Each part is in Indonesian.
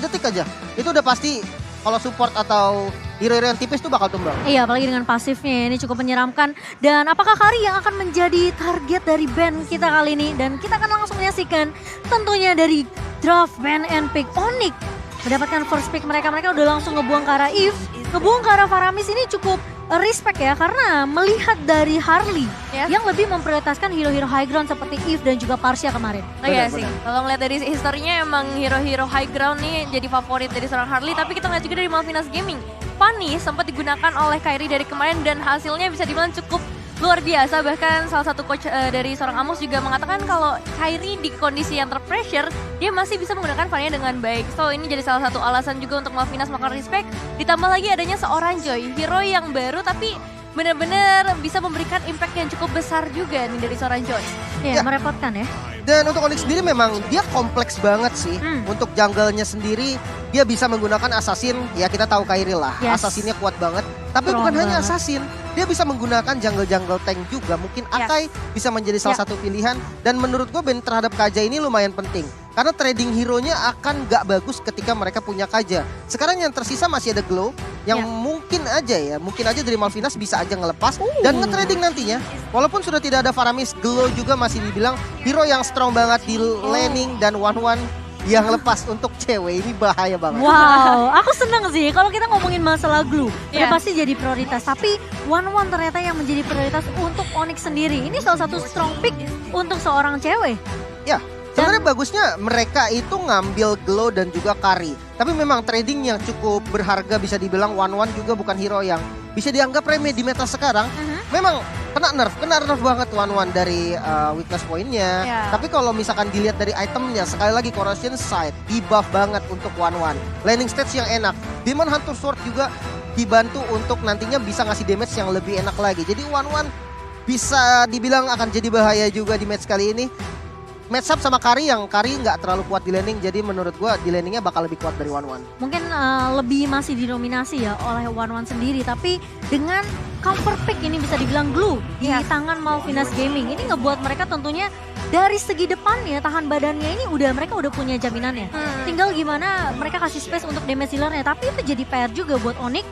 detik aja. Itu udah pasti kalau support atau hero-hero yang tipis tuh bakal tumbang. Iya, apalagi dengan pasifnya ini cukup menyeramkan. Dan apakah Kari yang akan menjadi target dari band kita kali ini? Dan kita akan langsung menyaksikan tentunya dari draft band and pick Onyx. Mendapatkan first pick mereka udah langsung ngebuang ke arah Eve. Ngebuang ke arah Faramis ini cukup respect ya, karena melihat dari Harley yang lebih memprioritaskan hero-hero high ground seperti Eve dan juga Parsia kemarin. Oh iya sih, kalau ngeliat dari historinya emang hero-hero high ground nih jadi favorit dari seorang Harley. Tapi kita ngeliat juga dari Malvinas Gaming, Fanny sempat digunakan oleh Kairi dari kemarin dan hasilnya bisa dibilang cukup luar biasa. Bahkan salah satu coach dari seorang Amos juga mengatakan kalau Kairi di kondisi yang terpressure dia masih bisa menggunakan Fanny dengan baik. So ini jadi salah satu alasan juga untuk Malvinas makan respect. Ditambah lagi adanya seorang Joy, hero yang baru tapi benar-benar bisa memberikan impact yang cukup besar juga nih dari seorang Joy. Ya, merepotkan ya. Dan untuk Onyx sendiri memang dia kompleks banget sih. Untuk jungle-nya sendiri dia bisa menggunakan assassin, ya kita tahu Kairi lah. Assassinnya kuat banget. Tapi bukan hanya assassin, dia bisa menggunakan jungle-jungle tank juga. Mungkin Akai bisa menjadi salah satu pilihan. Dan menurut gue band terhadap Kaja ini lumayan penting. Karena trading hero-nya akan gak bagus ketika mereka punya Kaja. Sekarang yang tersisa masih ada Glow. Yang mungkin aja dari Malvinas bisa aja ngelepas. Dan nge-trading nantinya. Walaupun sudah tidak ada Faramis, Glow juga masih dibilang hero yang strong banget di laning dan one-one yang lepas untuk cewek. Ini bahaya banget. Wow, aku seneng sih kalau kita ngomongin masalah Glue. Udah pasti jadi prioritas. Tapi one-one ternyata yang menjadi prioritas untuk Onyx sendiri. Ini salah satu strong pick untuk seorang cewek. Ya. Sebenarnya bagusnya mereka itu ngambil Glow dan juga Kari. Tapi memang trading yang cukup berharga, bisa dibilang one-one juga bukan hero yang bisa dianggap remeh di meta sekarang. Memang kena nerf banget one-one dari weakness point-nya. Tapi kalau misalkan dilihat dari itemnya, sekali lagi Corrosion Sight di-buff banget untuk one-one. Landing stage yang enak. Demon Hunter Sword juga dibantu untuk nantinya bisa ngasih damage yang lebih enak lagi. Jadi one-one bisa dibilang akan jadi bahaya juga di match kali ini. Match up sama Kari yang Kari nggak terlalu kuat di laning, jadi menurut gua di laningnya bakal lebih kuat dari one-one. Mungkin lebih masih didominasi ya oleh one-one sendiri, tapi dengan counter pick ini bisa dibilang Glue di tangan Malvinas Gaming. Ini ngebuat mereka tentunya dari segi depannya, tahan badannya ini mereka udah punya jaminannya. Tinggal gimana mereka kasih space untuk damage dealernya, tapi itu jadi PR juga buat Onyx.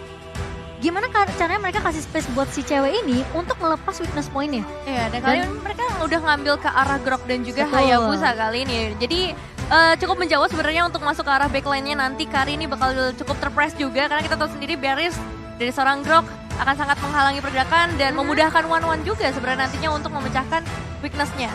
Gimana caranya mereka kasih space buat si cewek ini untuk melepas weakness point-nya. Iya, dan kali ini mereka udah ngambil ke arah Grok dan juga Hayabusa kali ini. Jadi cukup menjauh sebenarnya untuk masuk ke arah backline-nya nanti. Kari ini bakal cukup terpress juga karena kita tahu sendiri Beris dari seorang Grok akan sangat menghalangi pergerakan dan memudahkan one-one juga sebenarnya nantinya untuk memecahkan weakness-nya.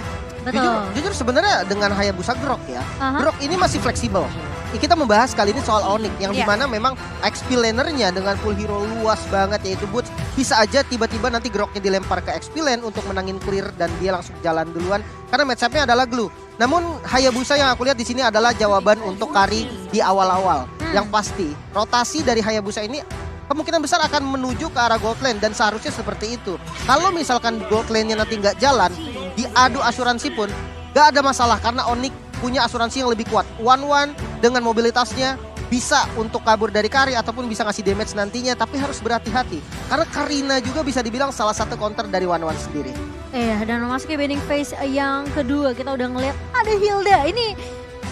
Jujur sebenarnya dengan Hayabusa Grok ya, Grok ini masih fleksibel. Kita membahas kali ini soal Onyx yang dimana memang XP lanernya dengan full hero luas banget yaitu Boots, bisa aja tiba-tiba nanti Groknya dilempar ke XP lane untuk menangin clear dan dia langsung jalan duluan karena match-up-nya adalah Glue. Namun Hayabusa yang aku lihat di sini adalah jawaban untuk Kari di awal-awal. Yang pasti rotasi dari Hayabusa ini kemungkinan besar akan menuju ke arah gold lane dan seharusnya seperti itu. Kalau misalkan gold lane-nya nanti nggak jalan, diadu asuransi pun nggak ada masalah karena Onyx punya asuransi yang lebih kuat. One-one dengan mobilitasnya bisa untuk kabur dari Kari ataupun bisa ngasih damage nantinya, tapi harus berhati-hati karena Karina juga bisa dibilang salah satu counter dari one-one sendiri. Dan memasuki bending phase yang kedua kita udah ngeliat ada Hilda. Ini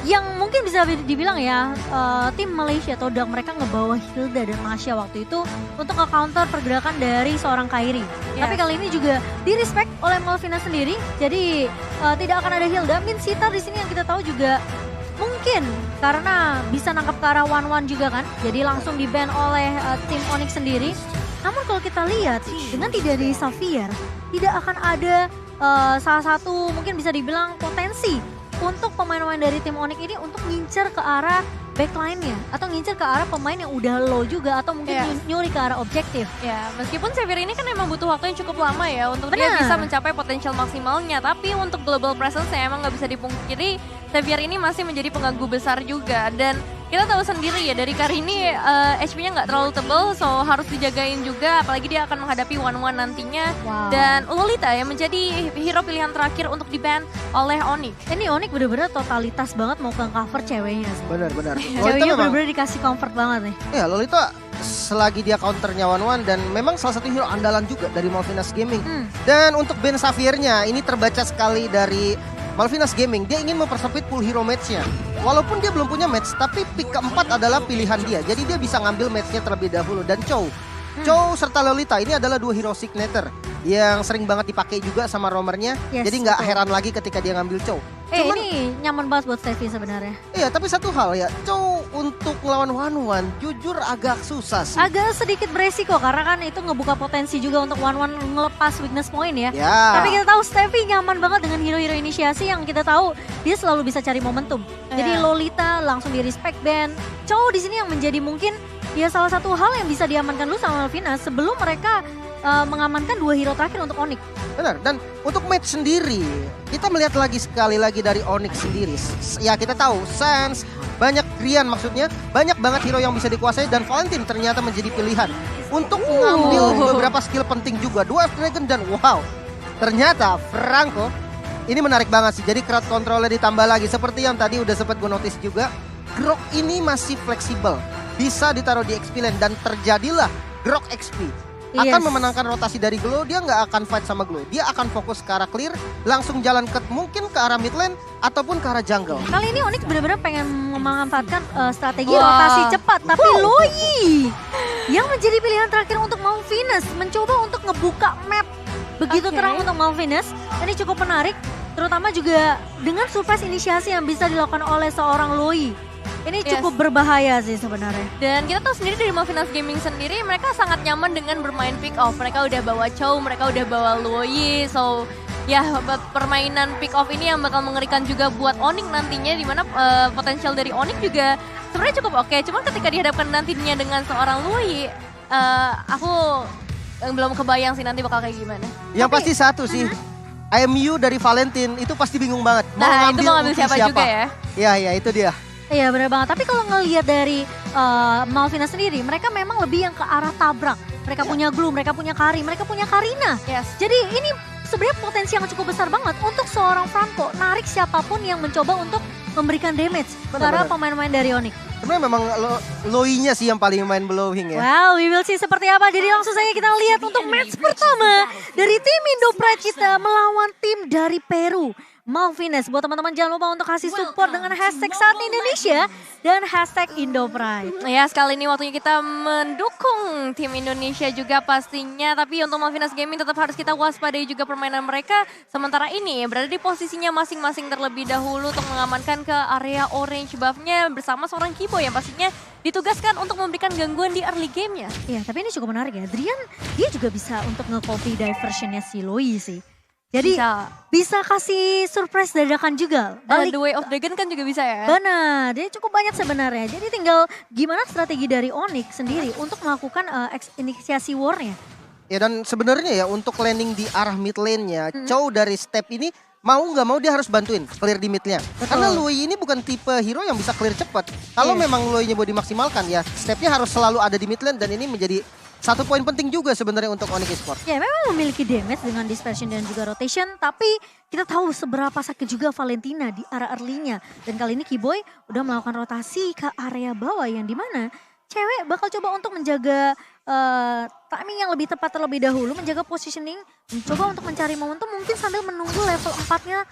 yang mungkin bisa dibilang ya tim Malaysia atau Dark mereka ngebawa Hilda dan Masya waktu itu untuk nge-counter pergerakan dari seorang Kairi. Tapi kali ini juga di-respect oleh Malvinas sendiri. Jadi tidak akan ada Hilda. Min Sitar di sini yang kita tahu juga mungkin karena bisa nangkap ke arah one-one juga kan. Jadi langsung di-ban oleh tim Onyx sendiri. Namun kalau kita lihat dengan tidak ada Xavier, tidak akan ada salah satu mungkin bisa dibilang potensi untuk pemain-pemain dari tim Onyx ini untuk ngincer ke arah backline-nya atau ngincer ke arah pemain yang udah low juga atau mungkin nyuri ke arah objektif. Ya, meskipun Xavier ini kan emang butuh waktu yang cukup lama ya untuk dia bisa mencapai potensial maksimalnya, tapi untuk global presence ya emang nggak bisa dipungkiri Xavier ini masih menjadi pengganggu besar juga. Dan kita tahu sendiri ya dari Kari ini HP-nya nggak terlalu tebal, so harus dijagain juga apalagi dia akan menghadapi one-one nantinya. Dan Lolita yang menjadi hero pilihan terakhir untuk di-ban oleh Onyx. Ini Onyx bener-bener totalitas banget mau ke cover ceweknya sih. Benar-benar. Ceweknya bener-bener dikasih comfort banget nih. Ya Lolita selagi dia counternya one-one dan memang salah satu hero andalan juga dari Malvinas Gaming. Dan untuk band Xaviernya ini terbaca sekali dari Malvinas Gaming, dia ingin mempersempit pool hero match-nya. Walaupun dia belum punya match, tapi pick keempat adalah pilihan dia. Jadi dia bisa ngambil match-nya terlebih dahulu. Dan Chow serta Lolita ini adalah dua hero signature yang sering banget dipakai juga sama roamernya. Yes, jadi nggak betul. heran lagi ketika dia ngambil Chow. Ini nyaman banget buat Steffi sebenarnya. Iya, tapi satu hal ya, Chow untuk melawan Wanwan jujur agak susah sih. Agak sedikit beresiko karena kan itu ngebuka potensi juga untuk Wanwan ngelepas weakness point ya. Ya. Tapi kita tahu Steffi nyaman banget dengan hero-hero inisiasi yang kita tahu dia selalu bisa cari momentum. Jadi Lolita langsung di respect ban. Chow di sini yang menjadi mungkin ya salah satu hal yang bisa diamankan dulu sama Malvinas sebelum mereka mengamankan dua hero terakhir untuk Onyx. Benar, dan untuk match sendiri, kita melihat sekali lagi dari Onyx sendiri. Ya kita tahu, Sans, banyak Rian maksudnya, banyak banget hero yang bisa dikuasai dan Valentine ternyata menjadi pilihan. Untuk mengambil beberapa skill penting juga, Dwarf Dragon dan wow, ternyata Franco, ini menarik banget sih, jadi crowd controlnya ditambah lagi. Seperti yang tadi udah sempat gue notice juga, Grok ini masih fleksibel, bisa ditaruh di XP lane dan terjadilah Grok XP. Akan memenangkan rotasi dari Glow, dia nggak akan fight sama Glow. Dia akan fokus ke arah clear, langsung jalan ke mungkin ke arah mid lane ataupun ke arah jungle. Kali ini Onyx benar-benar pengen memanfaatkan strategi rotasi cepat. Tapi Loi yang menjadi pilihan terakhir untuk Malvinas mencoba untuk ngebuka map begitu terang untuk Malvinas. Ini cukup menarik, terutama juga dengan surprise inisiasi yang bisa dilakukan oleh seorang Loi. Ini cukup berbahaya sih sebenarnya. Dan kita tahu sendiri dari Malvinas Gaming sendiri, mereka sangat nyaman dengan bermain pick off. Mereka udah bawa Chow, mereka udah bawa Luoyi. So ya permainan pick off ini yang bakal mengerikan juga buat Onyx nantinya, dimana potensial dari Onyx juga sebenarnya cukup oke. Cuman ketika dihadapkan nantinya dengan seorang Luoyi, aku belum kebayang sih nanti bakal kayak gimana. Yang pasti satu sih, IMU dari Valentine itu pasti bingung banget. Nah itu mau ngambil siapa juga ya. Iya itu dia. Iya benar banget, tapi kalau ngelihat dari Malvinas sendiri, mereka memang lebih yang ke arah tabrak. Mereka punya Glue, mereka punya Kari, mereka punya Karina. Jadi ini sebenarnya potensi yang cukup besar banget untuk seorang Franco narik siapapun yang mencoba untuk memberikan damage para pemain-pemain dari Onyx. Sebenarnya memang Loi-nya sih yang paling main blowing ya. Wow, we will see seperti apa. Jadi langsung saja kita lihat untuk match pertama dari tim Indo Pride kita melawan tim dari Peru. Malvinas, buat teman-teman jangan lupa untuk kasih support dengan hashtag Saat Indonesia dan hashtag IndoPride. Ya sekali ini waktunya kita mendukung tim Indonesia juga pastinya. Tapi untuk Malvinas Gaming tetap harus kita waspadai juga permainan mereka. Sementara ini berada di posisinya masing-masing terlebih dahulu untuk mengamankan ke area orange buff-nya bersama seorang Kibo yang pastinya ditugaskan untuk memberikan gangguan di early game-nya. Iya tapi ini cukup menarik ya. Drian dia juga bisa untuk nge-copy diversionnya si Loi sih. Jadi bisa kasih surprise dadakan juga. The Way of Dragon kan juga bisa ya. Benar, dia cukup banyak sebenarnya. Jadi tinggal gimana strategi dari Onyx sendiri untuk melakukan inisiasi war-nya. Ya dan sebenarnya ya untuk landing di arah mid lane-nya, Chow dari step ini mau nggak mau dia harus bantuin clear di mid-nya. Karena Loi ini bukan tipe hero yang bisa clear cepat. Kalau memang Loi-nya mau dimaksimalkan ya stepnya harus selalu ada di mid lane dan ini menjadi satu poin penting juga sebenarnya untuk Onyx Esports. Ya memang memiliki damage dengan dispersion dan juga rotation. Tapi kita tahu seberapa sakit juga Valentina di arah early-nya. Dan kali ini Kiboy udah melakukan rotasi ke area bawah yang dimana cewek bakal coba untuk menjaga timing yang lebih tepat terlebih dahulu. Menjaga positioning, mencoba untuk mencari momentum mungkin sambil menunggu level 4-nya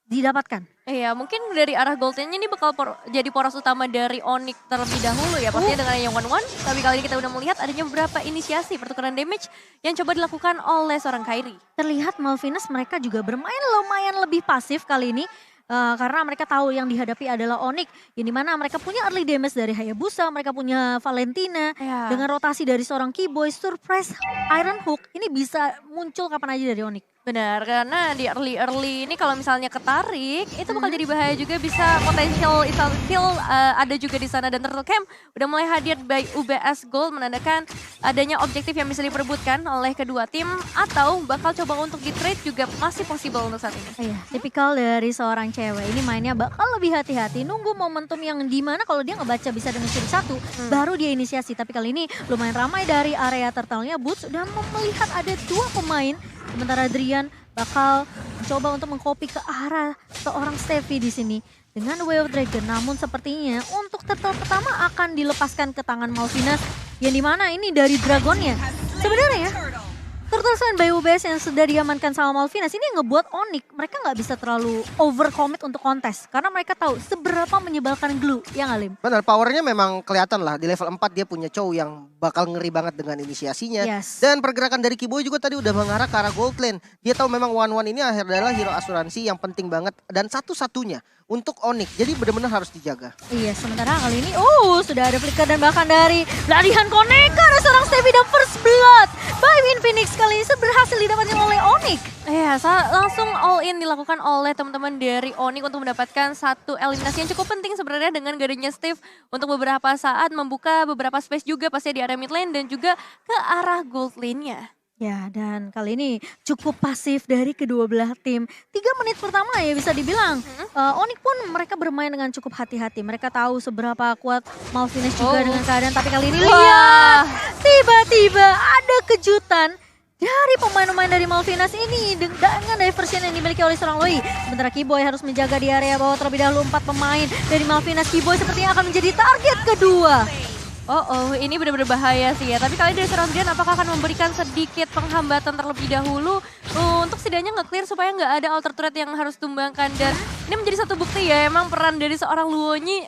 didapatkan. Iya, mungkin dari arah gold lane-nya ini bakal jadi poros utama dari Onyx terlebih dahulu ya. Pastinya dengan yang 1-1, tapi kali ini kita udah melihat adanya beberapa inisiasi pertukaran damage yang coba dilakukan oleh seorang Kairi. Terlihat Malvinas mereka juga bermain lumayan lebih pasif kali ini. Karena mereka tahu yang dihadapi adalah Onyx. Yang dimana mereka punya early damage dari Hayabusa, mereka punya Valentina. Dengan rotasi dari seorang Kiboy, surprise Iron Hook ini bisa muncul kapan aja dari Onyx. Benar, karena di early ini kalau misalnya ketarik, itu bakal jadi bahaya juga, bisa potensial instant kill ada juga di sana. Dan Turtle Camp udah mulai hadir by UBS Gold, menandakan adanya objektif yang bisa diperebutkan oleh kedua tim, atau bakal coba untuk di-trade juga masih possible untuk saat ini. Iya, tipikal dari seorang cewek, ini mainnya bakal lebih hati-hati, nunggu momentum yang dimana kalau dia ngebaca bisa dengan ciri satu, baru dia inisiasi. Tapi kali ini lumayan ramai dari area turtle-nya, Boots udah melihat ada dua pemain. Sementara Drian bakal mencoba untuk mengcopy ke arah seorang Steffi di sini dengan Way of Dragon. Namun sepertinya untuk turtle pertama akan dilepaskan ke tangan Malvinas yang dimana ini dari dragonnya. Sebenarnya Turtle Slam by UBS yang sudah diamankan sama Malvinas ini yang ngebuat Onyx mereka nggak bisa terlalu overcommit untuk kontes karena mereka tahu seberapa menyebalkan Glue, ya nggak Lim? Benar, powernya memang kelihatan lah. Di level 4 dia punya Chow yang bakal ngeri banget dengan inisiasinya. Yes. Dan pergerakan dari Kiboy juga tadi udah mengarah ke arah gold lane. Dia tahu memang One ini adalah hero asuransi yang penting banget dan satu-satunya untuk Onyx. Jadi benar-benar harus dijaga. Iya, sementara kali ini sudah ada flicker dan bahkan dari latihan Koneka ada seorang Stevie dan First Blood by Infinix kali ini berhasil didapatkan oleh Onyx. Iya, langsung all in dilakukan oleh teman-teman dari Onyx untuk mendapatkan satu eliminasi yang cukup penting sebenarnya dengan gadenya Steve untuk beberapa saat membuka beberapa space juga pasti di area mid lane dan juga ke arah gold lane-nya. Ya, dan kali ini cukup pasif dari kedua belah tim. 3 menit pertama ya bisa dibilang. Onyx pun mereka bermain dengan cukup hati-hati. Mereka tahu seberapa kuat Malvinas juga dengan keadaan. Tapi kali ini lihat, tiba-tiba ada kejutan dari pemain-pemain dari Malvinas ini dengan diversion yang dimiliki oleh seorang Loi. Sementara Kiboy harus menjaga di area bawah terlebih dahulu 4 pemain dari Malvinas. Kiboy sepertinya akan menjadi target kedua. Ini benar-benar bahaya sih ya. Tapi kali dari seorang Dian apakah akan memberikan sedikit penghambatan terlebih dahulu untuk setidaknya nge-clear supaya nggak ada alter turret yang harus tumbangkan. Dan ini menjadi satu bukti ya, emang peran dari seorang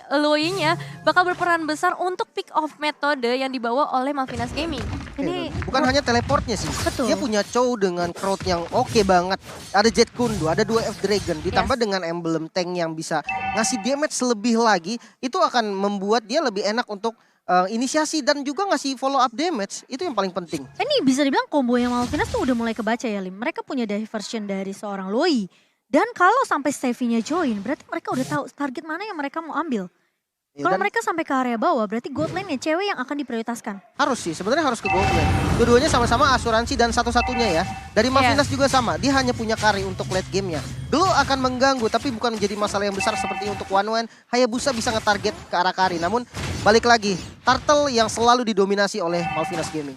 Loi-nya bakal berperan besar untuk pick off metode yang dibawa oleh Malvinas Gaming. Ini bukan hanya teleportnya sih. Betul. Dia punya Chow dengan crowd yang oke banget. Ada Jet Kundo, ada 2 F Dragon. Ditambah dengan emblem tank yang bisa ngasih damage lebih lagi. Itu akan membuat dia lebih enak untuk inisiasi dan juga ngasih follow up damage. Itu yang paling penting. Ini bisa dibilang combo yang Malvinas tuh udah mulai kebaca ya Lim. Mereka punya diversion dari seorang Loi. Dan kalau sampai Stevie-nya join, berarti mereka udah tahu target mana yang mereka mau ambil. Kalau mereka sampai ke area bawah, berarti gold lane-nya cewek yang akan diprioritaskan. Harus sih, sebenarnya harus ke gold lane. Dua-duanya sama-sama asuransi dan satu-satunya ya. Dari Malvinas juga sama, dia hanya punya carry untuk late game-nya. Glow akan mengganggu, tapi bukan menjadi masalah yang besar seperti untuk One. Hayabusa bisa nge-target ke arah carry. Namun balik lagi, Turtle yang selalu didominasi oleh Malvinas Gaming.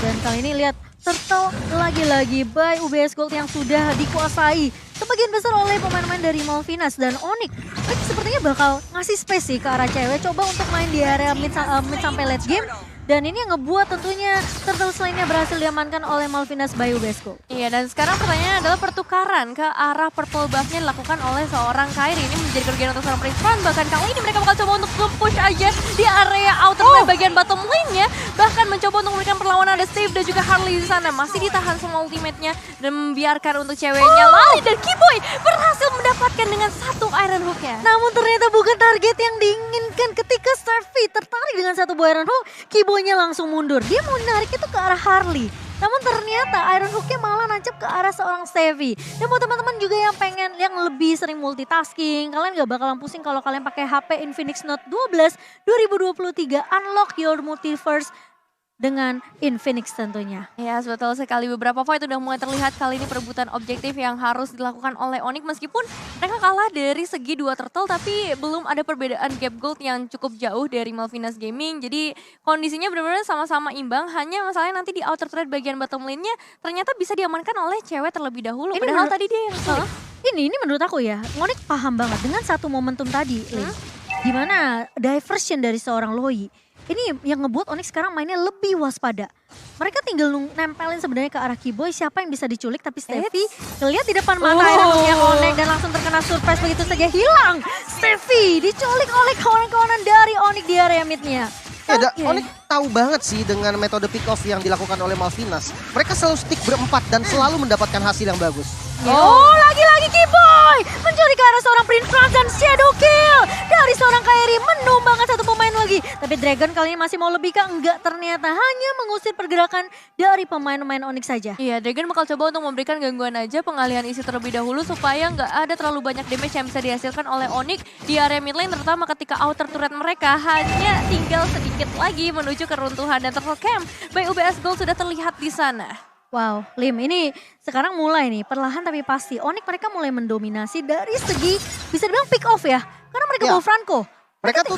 Dan kali ini lihat Turtle lagi-lagi by UBS Gold yang sudah dikuasai sebagian besar oleh pemain-pemain dari Malvinas dan Onyx. Onyx sepertinya bakal ngasih space sih ke arah cewek, coba untuk main di area mid sampai late game. Dan ini yang ngebuat tentunya Turtle lainnya berhasil diamankan oleh Malvinas by UBS Gold. Iya, dan sekarang pertanyaannya adalah pertukaran ke arah purple buff-nya dilakukan oleh seorang Kairi. Ini menjadi kerugian untuk seorang Prince Front. Bahkan kali ini mereka bakal coba untuk push aja di area outer lane bagian bottom lane-nya. Bahkan mencoba untuk memberikan perlawanan, ada Steve dan juga Harley di sana. Masih ditahan semua ultimate-nya dan membiarkan untuk ceweknya lari. Dan Kiboy berhasil mendapatkan dengan satu Iron Hook-nya. Namun ternyata bukan target yang diinginkan ketika Starfy tertarik dengan satu buah Iron Hook. Kiboynya langsung mundur. Dia mau narik itu ke arah Harley. Namun ternyata Iron Hook-nya malah nancap ke arah seorang Stevie. Dan buat teman-teman juga yang pengen yang lebih sering multitasking, kalian gak bakalan pusing kalau kalian pakai HP Infinix Note 12 2023. Unlock your multiverse dengan Infinix tentunya. Ya, betul sekali. Beberapa fight udah mulai terlihat kali ini perebutan objektif yang harus dilakukan oleh Onyx. Meskipun mereka kalah dari segi 2 turtle, tapi belum ada perbedaan gap gold yang cukup jauh dari Malvinas Gaming. Jadi kondisinya benar-benar sama-sama imbang. Hanya masalahnya nanti di outer thread bagian bottom lane-nya ternyata bisa diamankan oleh cewek terlebih dahulu. Padahal tadi dia yang sulit. Ini menurut aku ya, Onyx paham banget dengan satu momentum tadi. Dimana diversion dari seorang Loi. Ini yang ngebuat Onyx sekarang mainnya lebih waspada. Mereka tinggal nempelin sebenarnya ke arah Kiboy siapa yang bisa diculik, tapi Stevie kelihatan di depan mata Iron Hook-nya Onyx dan langsung terkena surprise begitu saja hilang. Stevie diculik oleh kawan-kawanan dari Onyx di area mid-nya. Ya, Onyx tahu banget sih dengan metode pick off yang dilakukan oleh Malvinas. Mereka selalu stick berempat dan selalu mendapatkan hasil yang bagus. Lagi-lagi Kiboy mencuri ke arah seorang Prince Front dan shadow kill dari seorang Kairi menumbangkan satu pemain lagi. Tapi Dragon kali ini masih mau lebih kah? Enggak, ternyata hanya mengusir pergerakan dari pemain-pemain Onyx saja. Iya, Dragon bakal coba untuk memberikan gangguan aja, pengalihan isi terlebih dahulu supaya nggak ada terlalu banyak damage yang bisa dihasilkan oleh Onyx di area mid lane, terutama ketika outer turret mereka hanya tinggal sedikit lagi menuju keruntuhan. Dan Turtle Camp by UBS Gold sudah terlihat di sana. Wow, Lim, ini sekarang mulai nih, perlahan tapi pasti. Onyx mereka mulai mendominasi dari segi, bisa dibilang pick off ya. Karena mereka bawa Franco. Mereka tuh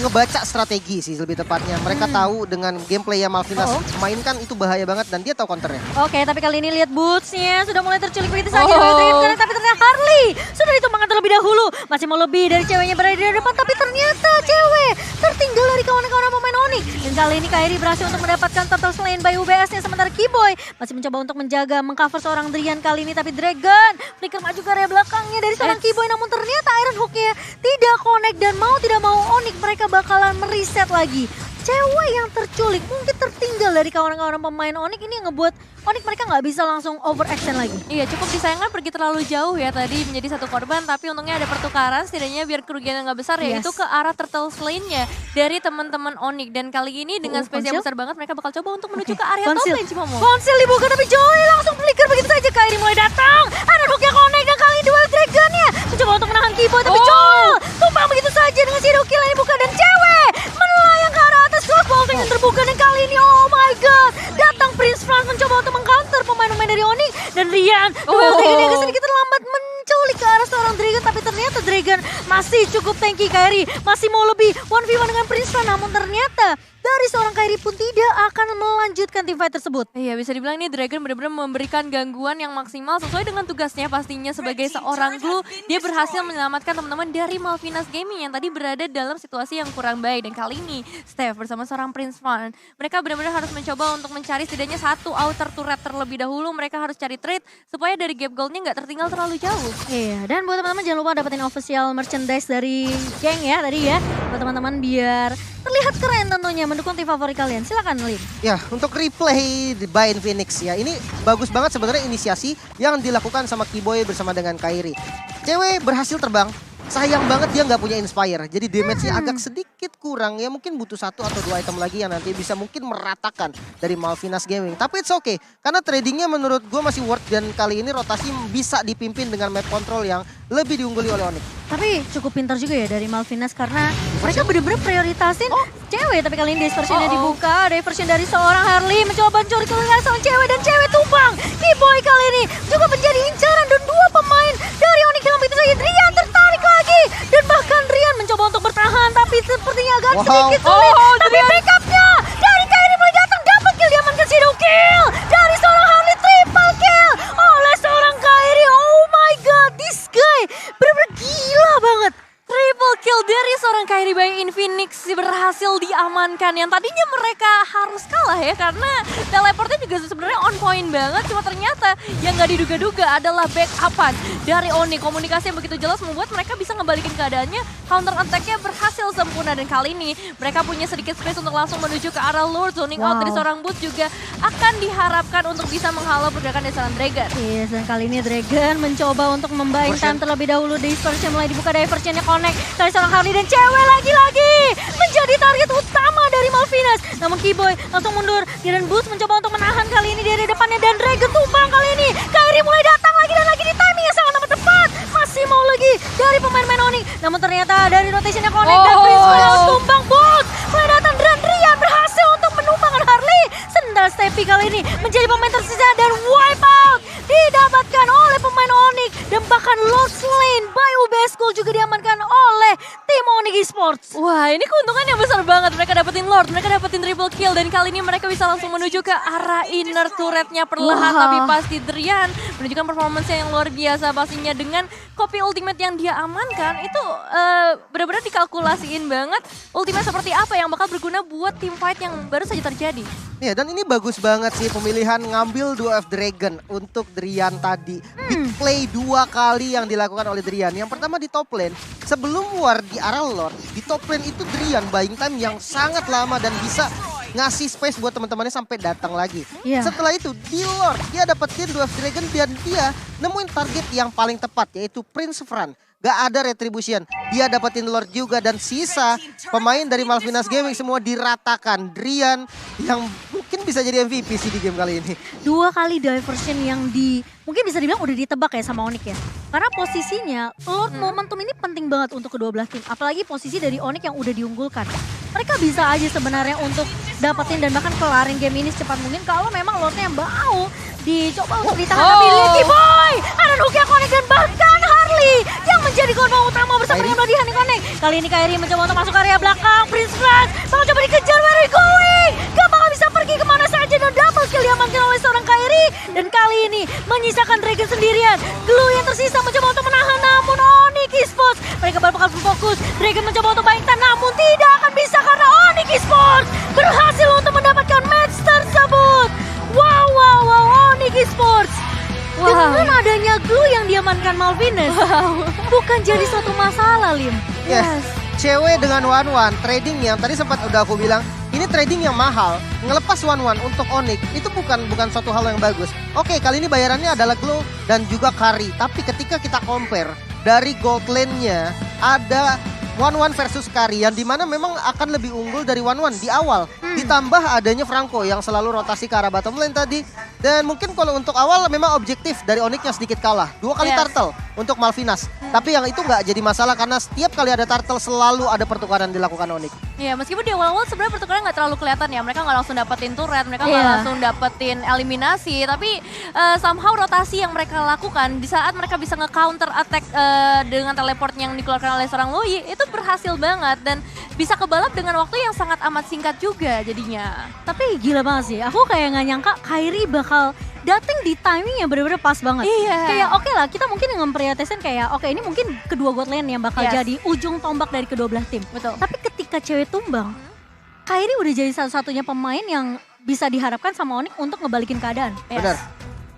ngebaca strategi sih lebih tepatnya. Mereka tahu dengan gameplay yang Malvinas mainkan itu bahaya banget dan dia tahu counternya. Oke, tapi kali ini lihat bootsnya sudah mulai terculik begitu saja. Tapi ternyata Harley sudah ditumbangkan terlebih dahulu. Masih mau lebih dari ceweknya berada di depan, tapi ternyata cewek tertinggal dari kawan-kawan pemain Onyx. Onyx. Dan kali ini Kairi berhasil untuk mendapatkan total selain by UBS-nya. Sementara Keyboy masih mencoba untuk menjaga, mengcover seorang Drian kali ini. Tapi Dragon flicker maju ke area belakangnya dari seorang Keyboy. Namun ternyata Iron Hook-nya tidak connect. Dan mau tidak mau Onyx mereka bakalan mereset lagi. Cewek yang terculik, mungkin tertinggal dari kawan-kawan pemain Onyx ini yang ngebuat Onyx mereka nggak bisa langsung overaction lagi. Iya, cukup disayangkan pergi terlalu jauh ya tadi menjadi satu korban, tapi untungnya ada pertukaran setidaknya biar kerugiannya nggak besar ya, itu ke arah turtle lane-nya dari teman-teman Onyx. Dan kali ini dengan space yang besar banget mereka bakal coba untuk menuju ke area top lane Cimomo. Konsil dibuka tapi Joy langsung flicker begitu saja. Kairi mulai datang, ada hook yang connect dan kali ini duel Dragon-nya mencoba untuk menahan Keyboy tapi Joel tumpang begitu saja dengan shadow kill yang dibuka dan cewek melayang ke arah atas clock vaulting yang terbuka. Dan kali ini oh my god, datang Prince Franz mencoba untuk mengcounter pemain-pemain dari Onyx. Dan Rian duel Dragon yang sedikit terlambat menculik ke arah seorang Dragon, tapi ternyata Dragon masih cukup tanky. Kairi masih mau lebih 1v1 dengan Prince Franz, namun ternyata dari seorang Kairi pun tidak akan melanjutkan teamfight tersebut. Iya, bisa dibilang ini Dragon benar-benar memberikan gangguan yang maksimal sesuai dengan tugasnya pastinya sebagai seorang glue. Dia berhasil menyelamatkan teman-teman dari Malvinas Gaming yang tadi berada dalam situasi yang kurang baik. Dan kali ini Steph bersama seorang Prince Franz, mereka benar-benar harus mencoba untuk mencari setidaknya satu outer turret terlebih dahulu. Mereka harus cari trade supaya dari gap goldnya nggak tertinggal terlalu jauh. Iya, dan buat teman-teman jangan lupa dapetin official merchandise dari geng ya tadi ya. Buat teman-teman biar terlihat keren tentunya mendukung tim favorit kalian. Silakan Lim. Ya, untuk replay by Infinix ya. Ini bagus banget sebenarnya inisiasi yang dilakukan sama Keyboy bersama dengan Kairi. Cewek berhasil terbang. Sayang banget dia nggak punya Inspire. Jadi damage-nya agak sedikit kurang. Ya mungkin butuh 1 atau 2 item lagi yang nanti bisa mungkin meratakan dari Malvinas Gaming. Tapi it's okay. Karena tradingnya menurut gue masih worth. Dan kali ini rotasi bisa dipimpin dengan map control yang lebih diungguli oleh Onyx. Tapi cukup pintar juga ya dari Malvinas karena mereka bener-bener prioritasin cewek. Tapi kali ini diversionnya dibuka. Diversion dari seorang Harley mencoba mencuri kelingan seorang cewek dan cewek tumbang. Keyboy kali ini juga menjadi incaran dan 2 pemain dari Onyx dalam begitu saja. Rian tertarik lagi dan bahkan Rian mencoba untuk bertahan tapi sepertinya agak sedikit sulit. Tapi backupnya dari Kairi mulai datang, dapat kill, diamankan shadow kill dari seorang Harley, triple kill oleh seorang Kairi. Oh my god, this guy bener-bener gila banget. Triple kill dari seorang Kairi by Infinix berhasil diamankan. Yang tadinya mereka harus kalah ya karena teleportnya juga sebenarnya on point banget. Cuma ternyata yang nggak diduga-duga adalah backupan dari Onyx. Komunikasi yang begitu jelas membuat mereka bisa ngebalikin keadaannya. Counter attack-nya berhasil sempurna dan kali ini mereka punya sedikit space untuk langsung menuju ke arah Lord. Zoning out dari seorang Boots juga akan diharapkan untuk bisa menghalau pergerakan dari seorang Dragon. Yes, dan kali ini Dragon mencoba untuk membuying time terlebih dahulu. Diversion mulai dibuka, diversionnya connect dari seorang Harley dan cewek lagi-lagi menjadi target utama dari Malvinas. Namun Keyboy langsung mundur. Dan Boots mencoba untuk menahan kali ini dari depannya dan Dragon tumbang kali ini. Kairi mulai datang lagi dan lagi di timing yang sangat amat tepat. Masih mau lagi dari pemain-pemain Onyx. Namun ternyata dari rotationnya connect dan Prince Franz tumbang. Boots mulai datang dan Rian berhasil untuk menumbangkan Harley. Sendal Steppy kali ini menjadi pemain tersisa dan wipe out didapatkan oleh pemain Onyx. Dan bahkan Lost Lane by UBS School juga diamankan oleh tim Onyx Esports. Wah, ini keuntungannya besar banget. Mereka dapetin Lord, mereka dapetin triple kill. Dan kali ini mereka bisa langsung menuju ke arah inner turretnya perlahan. Tapi pasti Drian menunjukkan performance yang luar biasa pastinya. Dengan copy ultimate yang dia amankan, itu benar-benar dikalkulasiin banget. Ultimate seperti apa yang bakal berguna buat team fight yang baru saja terjadi. Ya, dan ini bagus banget sih pemilihan ngambil Duel of Dragon untuk Drian tadi. Big play 2 kali yang dilakukan oleh Drian. Yang pertama di top lane, sebelum war di arah Lord, di top lane itu Drian buying time yang sangat lama dan bisa ngasih space buat teman-temannya sampai datang lagi. Setelah itu di Lord, dia dapetin Duel of Dragon dan dia nemuin target yang paling tepat yaitu Prince Franz. Gak ada retribution, dia dapetin Lord juga dan sisa pemain dari Malvinas Gaming semua diratakan. Drian yang mungkin bisa jadi MVP sih di game kali ini. 2 kali diversion yang mungkin bisa dibilang udah ditebak ya sama Onyx ya. Karena posisinya Lord momentum ini penting banget untuk kedua belah tim. Apalagi posisi dari Onyx yang udah diunggulkan. Mereka bisa aja sebenarnya untuk dapetin dan bahkan kelarin game ini secepat mungkin kalau memang Lordnya mau dicoba untuk ditahan. Tapi lihat Keyboy, ada Nukia Connect dan bahkan Harley yang menjadi korban utama bersama dengan Bloody Honey Connect. Kali ini Kairi mencoba untuk masuk area belakang. Prince Franz bakal coba dikejar, where are you going? Gak bakal bisa pergi kemana saja dan double kill diamankan oleh seorang Kairi. Dan kali ini menyisakan Dragon sendirian. Glue yang tersisa mencoba untuk menahan namun Onyx Esports mereka bakal berfokus. Dragon mencoba untuk buying time namun tidak akan bisa karena Onyx Esports Esports. Dengan adanya glue yang diamankan Malvinas, bukan jadi suatu masalah, Lim. Yes. Cewek dengan One trading yang tadi sempat udah aku bilang, ini trading yang mahal. Ngelepas One untuk Onyx itu bukan suatu hal yang bagus. Oke, kali ini bayarannya adalah glow dan juga carry. Tapi ketika kita compare dari gold lane-nya ada One versus carry yang dimana memang akan lebih unggul dari One di awal. Ditambah adanya Franco yang selalu rotasi ke arah bottom lane tadi. Dan mungkin kalau untuk awal memang objektif dari Onyx yang sedikit kalah. 2 kali turtle untuk Malvinas. Tapi yang itu nggak jadi masalah karena setiap kali ada turtle selalu ada pertukaran dilakukan Onyx. Iya, meskipun di awal-awal sebenarnya pertukaran nggak terlalu kelihatan ya. Mereka nggak langsung dapetin turret, mereka nggak langsung dapetin eliminasi. Tapi somehow rotasi yang mereka lakukan di saat mereka bisa nge-counter attack dengan teleport yang dikeluarkan oleh seorang Loi itu berhasil banget. Dan bisa kebalap dengan waktu yang sangat amat singkat juga jadinya. Tapi gila banget sih, aku kayak nggak nyangka Kairi bakal datang di timing yang bener-bener pas banget. Iya. Kayak oke lah, kita mungkin ngeprioritasin kayak oke ini mungkin kedua god lane yang bakal jadi ujung tombak dari kedua belah tim. Betul. Tapi ketika cewek tumbang, Kairi udah jadi satu-satunya pemain yang bisa diharapkan sama Onyx untuk ngebalikin keadaan. Benar.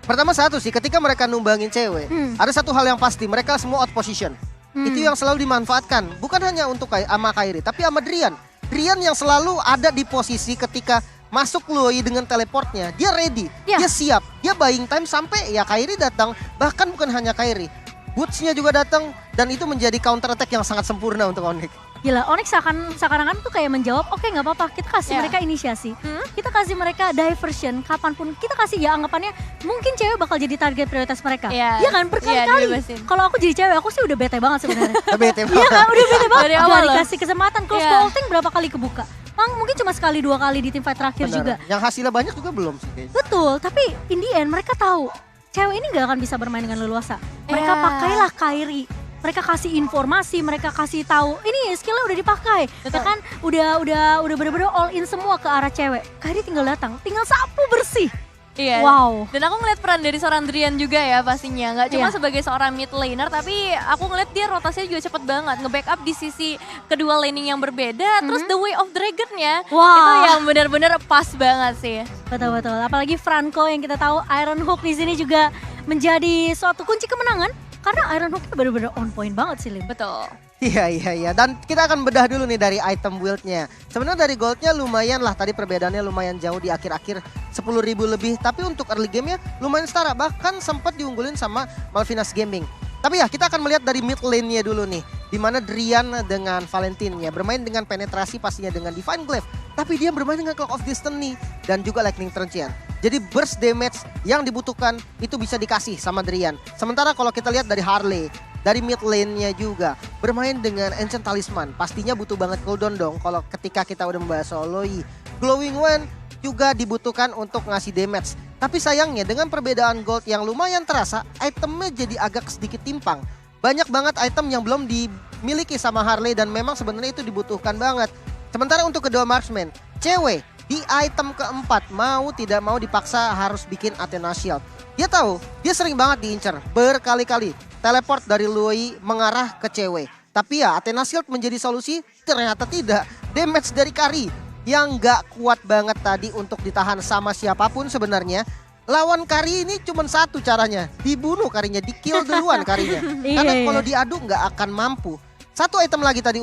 Pertama satu sih, ketika mereka numbangin cewek, ada satu hal yang pasti, mereka semua out position. Itu yang selalu dimanfaatkan, bukan hanya untuk sama Kairi, tapi sama Drian. Drian yang selalu ada di posisi ketika masuk Loi dengan teleportnya, dia ready, dia siap, dia buying time sampai ya Kairi datang. Bahkan bukan hanya Kairi, Boots-nya juga datang dan itu menjadi counter attack yang sangat sempurna untuk Onyx. Gila, Onyx seakan-akan tuh kayak menjawab, oke nggak apa-apa, kita kasih mereka inisiasi. Kita kasih mereka diversion, kapanpun. Kita kasih ya anggapannya, mungkin cewek bakal jadi target prioritas mereka. Iya kan, berkali-kali. Kalau aku jadi cewek, aku sih udah bete banget sebenarnya. Bete banget. Iya kan, udah bete banget. Dari awal Gak dikasih kesempatan, close bolting berapa kali kebuka. Mungkin cuma sekali 2 kali di tim fight terakhir juga. Yang hasilnya banyak juga belum sih kayaknya. Betul, tapi in the end mereka tahu, cewek ini gak akan bisa bermain dengan leluasa. Mereka pakailah Kairi. Mereka kasih informasi, mereka kasih tahu ini skillnya udah dipakai. Ya kan udah bener-bener all in semua ke arah cewek. Kairi tinggal datang, tinggal sapu bersih. Iya. Wow. Dan aku ngeliat peran dari seorang Drian juga ya pastinya. Nggak cuma sebagai seorang mid laner, tapi aku ngeliat dia rotasinya juga cepet banget. Nge-backup di sisi kedua laning yang berbeda. Terus the way of dragon-nya itu yang benar-benar pas banget sih. Betul-betul. Apalagi Franco yang kita tahu Iron Hook di sini juga menjadi suatu kunci kemenangan. Karena Iron Hook itu benar-benar on point banget sih, Lim. Betul. Iya. Dan kita akan bedah dulu nih dari item build-nya. Sebenarnya dari goldnya lumayan lah. Tadi perbedaannya lumayan jauh di akhir-akhir 10.000 lebih. Tapi untuk early game-nya lumayan setara. Bahkan sempat diunggulin sama Malvinas Gaming. Tapi ya kita akan melihat dari mid lane-nya dulu nih. Dimana Drian dengan Valentin ya bermain dengan penetrasi pastinya dengan Divine Glaive. Tapi dia bermain dengan Clock of Destiny dan juga Lightning Transient. Jadi burst damage yang dibutuhkan itu bisa dikasih sama Drian. Sementara kalau kita lihat dari Harley, dari mid lane-nya juga bermain dengan Ancient Talisman. Pastinya butuh banget cooldown dong kalau ketika kita udah membahas soal Loi. Glowing One juga dibutuhkan untuk ngasih damage. Tapi sayangnya dengan perbedaan gold yang lumayan terasa, itemnya jadi agak sedikit timpang. Banyak banget item yang belum dimiliki sama Harley dan memang sebenarnya itu dibutuhkan banget. Sementara untuk kedua marksman, cewek di item keempat mau tidak mau dipaksa harus bikin Athena Shield. Dia tahu, dia sering banget diincar berkali-kali. Teleport dari Loi mengarah ke cewek. Tapi ya Athena Shield menjadi solusi, ternyata tidak. Damage dari Kari yang gak kuat banget tadi untuk ditahan sama siapapun sebenarnya. Lawan Kari ini cuma satu caranya, dibunuh Karinya, di-kill duluan Karinya. Karena kalau diadu gak akan mampu. Satu item lagi tadi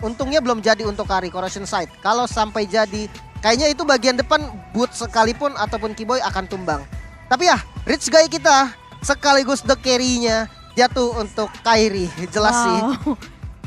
untungnya belum jadi untuk Kari, Corrosion Sight. Kalau sampai jadi, kayaknya itu bagian depan boot sekalipun ataupun Keyboy akan tumbang. Tapi ya, Rich Guy kita sekaligus the carry-nya jatuh untuk Kairi. Jelas sih.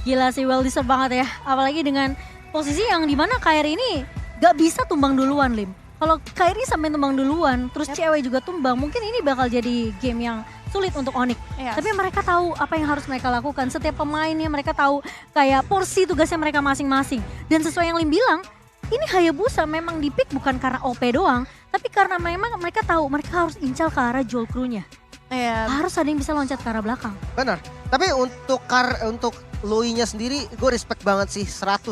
Gila sih, well deserved banget ya. Apalagi dengan posisi yang dimana Kairi ini gak bisa tumbang duluan, Lim. Kalau Kairi sampai tumbang duluan, terus cewek juga tumbang, mungkin ini bakal jadi game yang sulit untuk Onyx. Tapi mereka tahu apa yang harus mereka lakukan. Setiap pemainnya mereka tahu kayak porsi tugasnya mereka masing-masing. Dan sesuai yang Lim bilang, ini Hayabusa memang di-pick bukan karena OP doang, tapi karena memang mereka tahu mereka harus incal ke arah Joel Crew-nya. Harus ada yang bisa loncat ke arah belakang. Benar. Tapi untuk Loi-nya sendiri gue respect banget sih 100%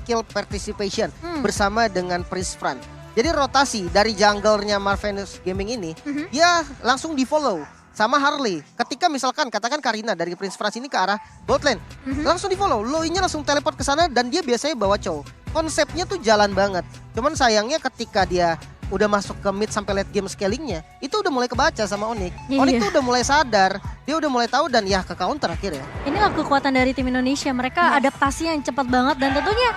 kill participation bersama dengan Prince Fran. Jadi rotasi dari junglernya Malvinas Gaming ini dia langsung di-follow sama Harley. Ketika misalkan katakan Karina dari Prince Fran ini ke arah bot lane, langsung di-follow. Loi-nya langsung teleport ke sana dan dia biasanya bawa Chow. Konsepnya tuh jalan banget. Cuman sayangnya ketika dia udah masuk ke mid sampai late game scalingnya, itu udah mulai kebaca sama Onyx. Iya. Onyx tuh udah mulai sadar, dia udah mulai tahu dan ya ke counter akhirnya. Inilah kekuatan dari tim Indonesia. Mereka adaptasinya yang cepat banget dan tentunya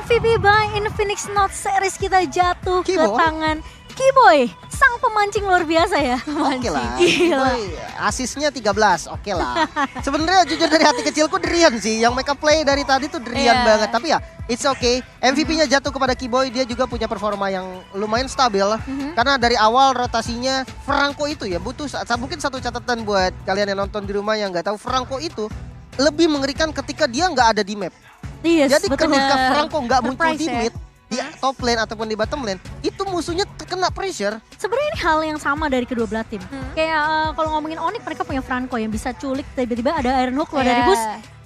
MVP by Infinix Note Series kita jatuh ke Kiboy. tangan Kiboy, sang pemancing luar biasa ya. Oke lah, Gila. Boy, asisnya 13, oke lah. Sebenarnya jujur dari hati kecilku Drian sih, yang make up play dari tadi tuh Drian Iya. banget. Tapi ya, it's okay. MVP-nya jatuh kepada Kiboy, dia juga punya performa yang lumayan stabil. Karena dari awal rotasinya Franco itu ya butuh mungkin satu catatan buat kalian yang nonton di rumah yang nggak tahu, Franco itu lebih mengerikan ketika dia nggak ada di map. Yes, Jadi betul. ketika Franco nggak muncul Surprise di ya. mid, di top lane ataupun di bottom lane, itu musuhnya terkena pressure. Sebenarnya ini hal yang sama dari kedua belah tim. Kayak kalau ngomongin Onyx, mereka punya Franco yang bisa culik, tiba-tiba ada Iron Hook keluar dari Iya. bus.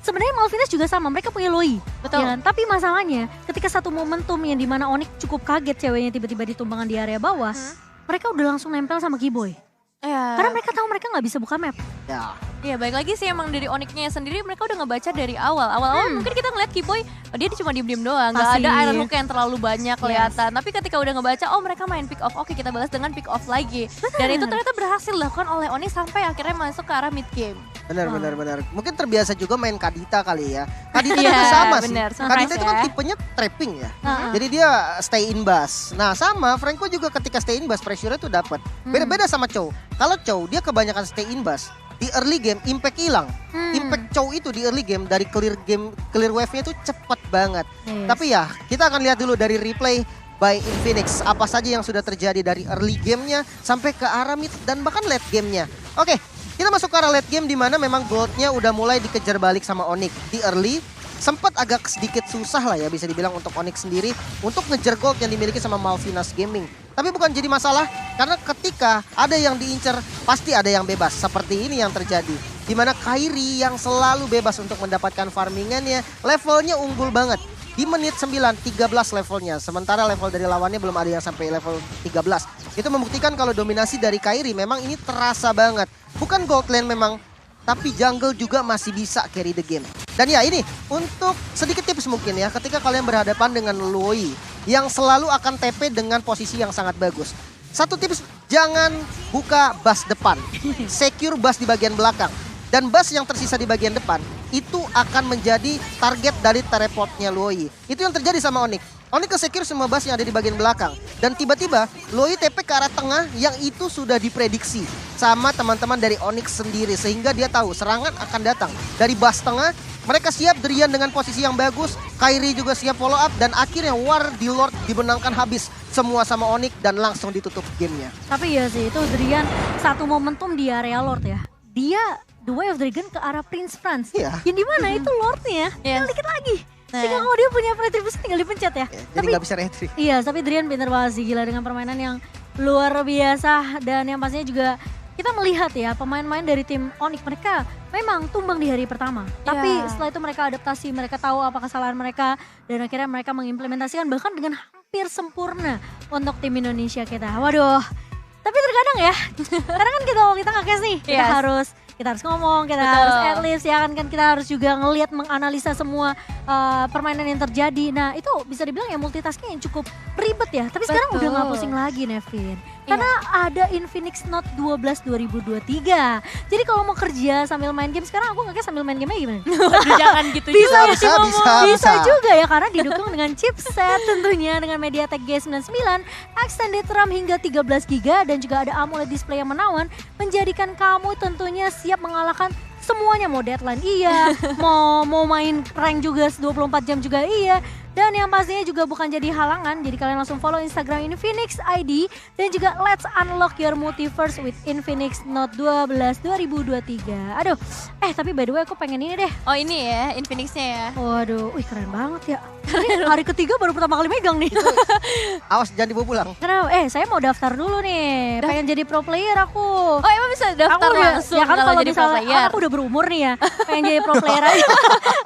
Sebenarnya Malvinas juga sama, mereka punya Loi. Betul. Ya kan? Tapi masalahnya ketika satu momentum yang dimana Onyx cukup kaget ceweknya tiba-tiba ditumbangan di area bawah, mereka udah langsung nempel sama Kiboy. Iya. Karena mereka tahu mereka nggak bisa buka map. Ya. Iya, baik lagi sih emang dari Onyx-nya sendiri mereka udah ngebaca dari awal. Awal-awal mungkin kita ngeliat Kiboy, dia cuma diem-diem doang. Gak Pasti. ada Iron Hook yang terlalu banyak kelihatan. Tapi ketika udah ngebaca, oh mereka main pick off. Oke, kita balas dengan pick off lagi. Dan itu ternyata berhasil dilakukan oleh Onyx sampai akhirnya masuk ke arah mid game. Benar. Mungkin terbiasa juga main Kadita kali ya. Kadita Iya, juga sama sih. benar. Surprise Kadita itu kan ya. tipenya trapping ya. Heeh. Jadi dia stay in bus. Nah sama Franco juga ketika stay in bus pressure-nya tuh dapat. Beda-beda sama Chow. Kalau Chow dia kebanyakan stay in bus. Di early game impact hilang. Impact Chow itu di early game dari clear wave-nya itu cepat banget. Yes. Tapi ya kita akan lihat dulu dari replay by Infinix apa saja yang sudah terjadi dari early game-nya sampai ke arah mid dan bahkan late game-nya. Oke, kita masuk ke arah late game di mana memang gold-nya udah mulai dikejar balik sama Onyx. Di early sempat agak sedikit susah lah ya bisa dibilang untuk Onyx sendiri untuk ngejar gold yang dimiliki sama Malvinas Gaming. Tapi bukan jadi masalah karena ketika ada yang diincar pasti ada yang bebas. Seperti ini yang terjadi. Dimana Kairi yang selalu bebas untuk mendapatkan farmingannya levelnya unggul banget. Di menit 9, 13 levelnya. Sementara level dari lawannya belum ada yang sampai level 13. Itu membuktikan kalau dominasi dari Kairi memang ini terasa banget. Bukan gold lane memang, tapi jungle juga masih bisa carry the game. Dan ya ini, untuk sedikit tips mungkin ya, ketika kalian berhadapan dengan Loi yang selalu akan TP dengan posisi yang sangat bagus. Satu tips, jangan buka bus depan. Secure bus di bagian belakang. Dan bus yang tersisa di bagian depan itu akan menjadi target dari teleportnya Loi. Itu yang terjadi sama Onyx. Onyx ke-secure semua bus yang ada di bagian belakang. Dan tiba-tiba Loi TP ke arah tengah yang itu sudah diprediksi sama teman-teman dari Onyx sendiri. Sehingga dia tahu serangan akan datang dari bus tengah. Mereka siap, Drian dengan posisi yang bagus. Kairi juga siap follow up. Dan akhirnya War di Lord dimenangkan habis semua sama Onyx dan langsung ditutup gamenya. Tapi ya sih itu Drian satu momentum di area Lord ya. Dia The Way of Dragon ke arah Prince Franz. Iya. Yang dimana itu Lordnya tinggal dikit lagi. Sehingga kalau dia punya retribusi tinggal dipencet ya. Jadi nggak bisa retri. Iya, tapi Drian pintar banget sih, gila dengan permainan yang luar biasa. Dan yang pastinya juga kita melihat ya pemain-pemain dari tim Onyx mereka memang tumbang di hari pertama. Tapi setelah itu mereka adaptasi, mereka tahu apa kesalahan mereka. Dan akhirnya mereka mengimplementasikan bahkan dengan hampir sempurna untuk tim Indonesia kita. Waduh, tapi terkadang ya, karena kan kita nggak cash nih, kita harus ngomong, kita harus at least ya kan kita harus juga ngelihat menganalisa semua permainan yang terjadi. Nah itu bisa dibilang ya multitasking yang cukup ribet ya. Tapi sekarang udah nggak pusing lagi Nevin. Karena ada Infinix Note 12 2023. Jadi kalau mau kerja sambil main game, sekarang aku nggak sambil main game gimana? Waduh, jangan gitu Bisa, juga. bisa juga ya karena didukung dengan chipset tentunya dengan MediaTek G99, extended RAM hingga 13GB dan juga ada AMOLED display yang menawan menjadikan kamu tentunya siap mengalahkan semuanya. Mau deadline iya, mau main rank juga 24 jam juga iya. Dan yang pastinya juga bukan jadi halangan, jadi kalian langsung follow Instagram Infinix ID dan juga let's unlock your multiverse with Infinix Note 12 2023. Aduh, tapi by the way aku pengen ini deh. Oh ini ya, Infinix-nya ya. Waduh, wih keren banget ya. Ini hari ketiga baru pertama kali megang nih. Awas jangan dibawa pulang. Kenapa? Saya mau daftar dulu nih, pengen jadi pro player aku. Oh emang bisa daftar langsung ya kan kalau jadi pro misalnya player? aku udah berumur nih ya, pengen jadi pro player aja.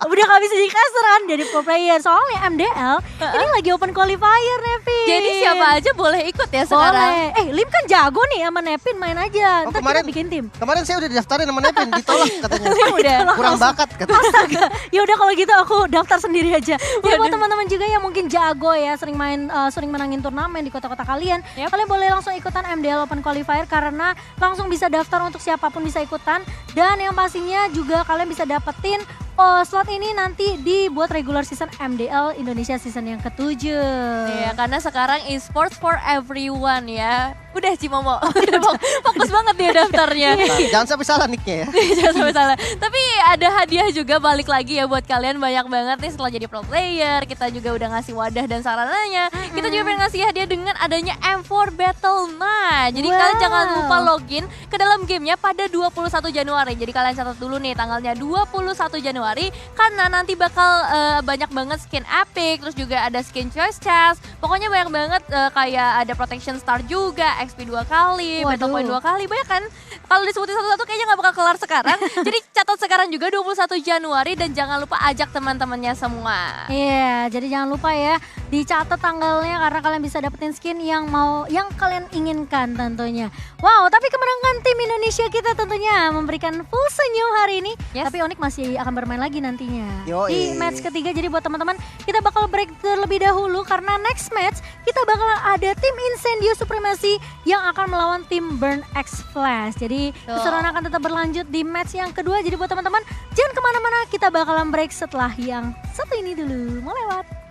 Udah gak bisa jadi caster kan, jadi pro player. Soalnya MDL ini lagi open qualifier, Nevin. Jadi siapa aja boleh ikut ya sekarang? Boleh. Lim kan jago nih sama Nevin, main aja. Oh, Ntar kemarin- kita bikin tim. Kemarin saya udah didaftarin sama Nevin, ditolak katanya. Udah. Kurang bakat katanya. Astaga, ya udah kalau gitu aku daftar sendiri aja. Buat Yaudah. teman-teman juga yang mungkin jago ya, sering menangin turnamen di kota-kota kalian, Yap. kalian boleh langsung ikutan MDL Open Qualifier karena langsung bisa daftar untuk siapapun bisa ikutan. Dan yang pastinya juga kalian bisa dapetin slot ini nanti dibuat regular season MDL Indonesia season yang ke-7. Iya, karena sekarang esports for everyone ya. Udah Cimomo, udah fokus banget dia daftarnya. Nah, jangan sampai salah nicknya ya. Jangan sampai salah. Tapi ada hadiah juga balik lagi ya buat kalian, banyak banget nih setelah jadi pro player. Kita juga udah ngasih wadah dan sarananya. Kita juga pengen ngasih hadiah dengan adanya M4 Battle Night. Jadi Wow. kalian jangan lupa login ke dalam gamenya pada 21 Januari. Jadi kalian catat dulu nih tanggalnya 21 Januari karena nanti bakal banyak banget skin epic, terus juga ada skin choice chest. Pokoknya banyak banget kayak ada protection star juga, XP 2 kali, battle point 2 kali, banyak kan? Kalau disebutin satu-satu kayaknya nggak bakal kelar sekarang. Jadi catat sekarang juga 21 Januari dan jangan lupa ajak teman-temannya semua. Iya, jadi jangan lupa ya dicatat tanggalnya karena kalian bisa dapetin skin yang kalian inginkan tentunya. Wow, tapi kemenangan tim Indonesia kita tentunya memberikan full senyum hari ini. Yes. Tapi Onyx masih akan bermain lagi nantinya Yoi. di match ketiga. Jadi buat teman-teman kita bakal break terlebih dahulu karena next match kita bakal ada tim Incendio Supremacy yang akan melawan tim Burn X Flash. Jadi keseruan akan tetap berlanjut di match yang kedua. Jadi buat teman-teman jangan kemana-mana, kita bakalan break setelah yang satu ini dulu. Mau lewat.